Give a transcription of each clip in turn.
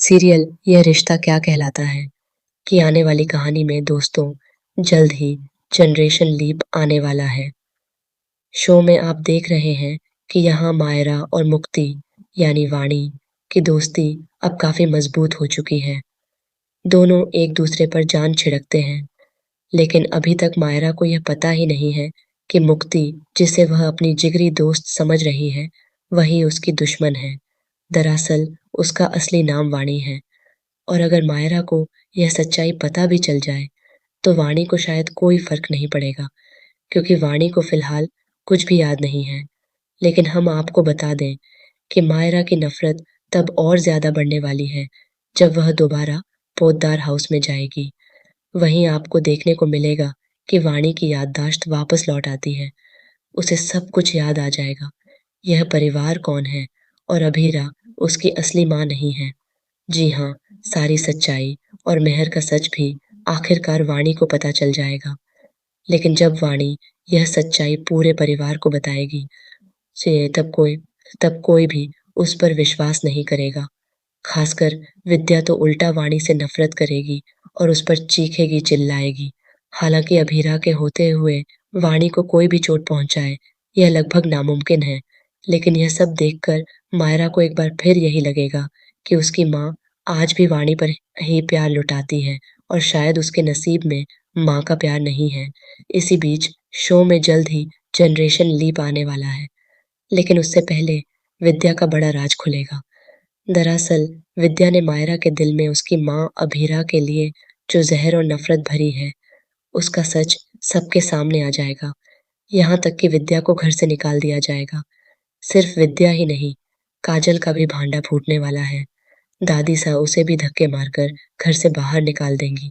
Serial यह रिश्ता क्या कहलाता है कि आने वाली कहानी में दोस्तों जल्द ही जनरेशन लीप आने वाला है। शो में आप देख रहे हैं कि यहाँ मायरा और मुक्ति यानी वाणी की दोस्ती अब काफी मजबूत हो चुकी है। दोनों एक दूसरे पर जान छिड़कते हैं, लेकिन अभी तक मायरा को यह पता ही नहीं है कि मुक्ति, जिसे वह अपनी जिगरी दोस्त समझ रही है, वही उसकी दुश्मन है। दरअसल उसका असली नाम वाणी है। और अगर मायरा को यह सच्चाई पता भी चल जाए, तो वाणी को शायद कोई फर्क नहीं पड़ेगा, क्योंकि वाणी को फिलहाल कुछ भी याद नहीं है। लेकिन हम आपको बता दें कि मायरा की नफरत तब और ज्यादा बढ़ने वाली है जब वह दोबारा पोद्दार हाउस में जाएगी। वहीं आपको देखने को मिलेगा कि वाणी की याददाश्त वापस लौट आती है। उसे सब कुछ याद आ जाएगा, यह परिवार कौन है और अभीरा उसकी असली माँ नहीं है। जी हाँ, सारी सच्चाई और मेहर का सच भी आखिरकार वाणी को पता चल जाएगा। लेकिन जब वाणी यह सच्चाई पूरे परिवार को बताएगी, से तब कोई भी उस पर विश्वास नहीं करेगा। खासकर विद्या तो उल्टा वाणी से नफरत करेगी और उस पर चीखेगी, चिल्लाएगी। हालांकि अभीरा के होते हुए वाणी को कोई भी चोट पहुंचाए, यह लगभग नामुमकिन है। लेकिन यह सब देखकर मायरा को एक बार फिर यही लगेगा कि उसकी माँ आज भी वाणी पर ही प्यार लुटाती है और शायद उसके नसीब में माँ का प्यार नहीं है। इसी बीच शो में जल्द ही जनरेशन लीप आने वाला है, लेकिन उससे पहले विद्या का बड़ा राज खुलेगा। दरअसल विद्या ने मायरा के दिल में उसकी माँ अभीरा के लिए जो जहर और नफरत भरी है, उसका सच सबके सामने आ जाएगा। यहाँ तक कि विद्या को घर से निकाल दिया जाएगा। सिर्फ विद्या ही नहीं, काजल का भी भांडा फूटने वाला है। दादी सा उसे भी धक्के मारकर घर से बाहर निकाल देंगी।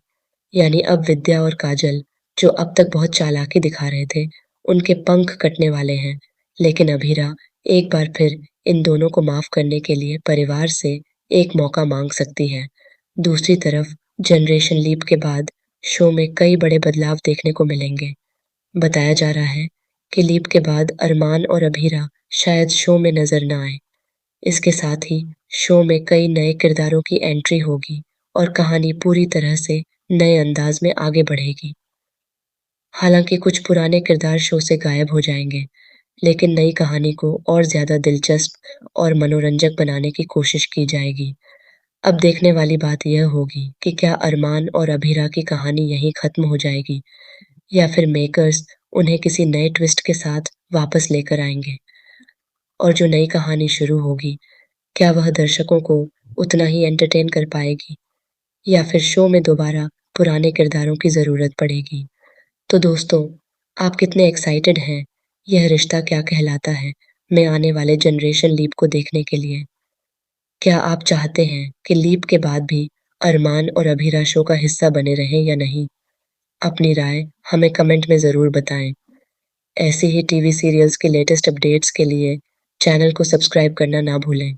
यानी अब विद्या और काजल, जो अब तक बहुत चालाकी दिखा रहे थे, उनके पंख कटने वाले हैं। लेकिन अभीरा एक बार फिर इन दोनों को माफ करने के लिए परिवार से एक मौका मांग सकती है। दूसरी तरफ जनरेशन लीप के बाद शो में कई बड़े बदलाव देखने को मिलेंगे। बताया जा रहा है कि लीप के बाद अरमान और अभीरा शायद शो में नजर न आए। इसके साथ ही शो में कई नए किरदारों की एंट्री होगी और कहानी पूरी तरह से नए अंदाज में आगे बढ़ेगी। हालांकि कुछ पुराने किरदार शो से गायब हो जाएंगे, लेकिन नई कहानी को और ज्यादा दिलचस्प और मनोरंजक बनाने की कोशिश की जाएगी। अब देखने वाली बात यह होगी कि क्या अरमान और अभीरा की कहानी यहीं खत्म हो जाएगी, या फिर मेकर्स उन्हें किसी नए ट्विस्ट के साथ वापस लेकर आएंगे। और जो नई कहानी शुरू होगी, क्या वह दर्शकों को उतना ही एंटरटेन कर पाएगी, या फिर शो में दोबारा पुराने किरदारों की जरूरत पड़ेगी। तो दोस्तों, आप कितने एक्साइटेड हैं यह रिश्ता क्या कहलाता है में आने वाले जनरेशन लीप को देखने के लिए? क्या आप चाहते हैं कि लीप के बाद भी अरमान और अभीरा शो का हिस्सा बने रहें या नहीं? अपनी राय हमें कमेंट में ज़रूर बताएं। ऐसे ही टीवी सीरियल्स के लेटेस्ट अपडेट्स के लिए चैनल को सब्सक्राइब करना ना भूलें।